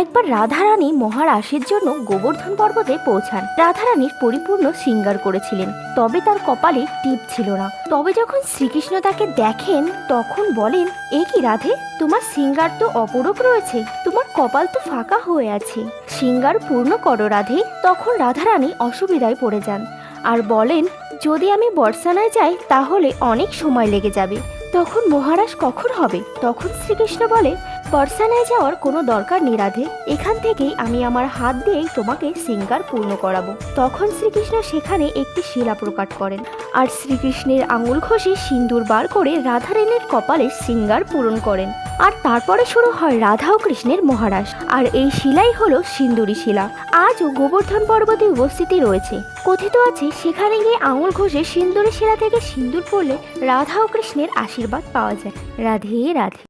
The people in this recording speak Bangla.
একবার রাধারানী মহারাশের জন্য গোবর্ধন পর্বতে পৌঁছান। রাধারানীর পরিপূর্ণ শৃঙ্গার করেছিলেন, তবে তার কপালে টিপ ছিল না। তবে যখন শ্রীকৃষ্ণ তাকে দেখেন তখন বলেন, এ কি রাধে, তোমার শৃঙ্গার তো অপরূপ রয়েছে, তোমার কপাল তো ফাঁকা হয়ে আছে, শৃঙ্গার পূর্ণ করো রাধে। তখন রাধারানী অসুবিধায় পড়ে যান আর বলেন, যদি আমি বর্ষানায় যাই তাহলে অনেক সময় লেগে যাবে, তখন মহারাজ কখন হবে? তখন শ্রীকৃষ্ণ বলে, বর্ষানায় যাওয়ার কোনো দরকার নেই রাধে, এখান থেকেই আমি আমার হাত দিয়েই তোমাকে শৃঙ্গার পূর্ণ করাবো। তখন শ্রীকৃষ্ণ সেখানে একটি শিলা প্রকাট করেন আর শ্রীকৃষ্ণের আঙুল ঘষে সিন্দুর বার করে রাধারানীর কপালে শৃঙ্গার পূরণ করেন। আর তারপরে শুরু হয় রাধা ও কৃষ্ণের মহারাস। আর এই শিলাই হলো সিন্দুরি শিলা, আজও গোবর্ধন পর্বতে উপস্থিতি রয়েছে। কথিত আছে সেখানে গিয়ে আঙুল ঘষে সিন্দুরি শিলা থেকে সিন্দুর পড়লে রাধা ও কৃষ্ণের আশীর্বাদ পাওয়া যায়। রাধে রাধে।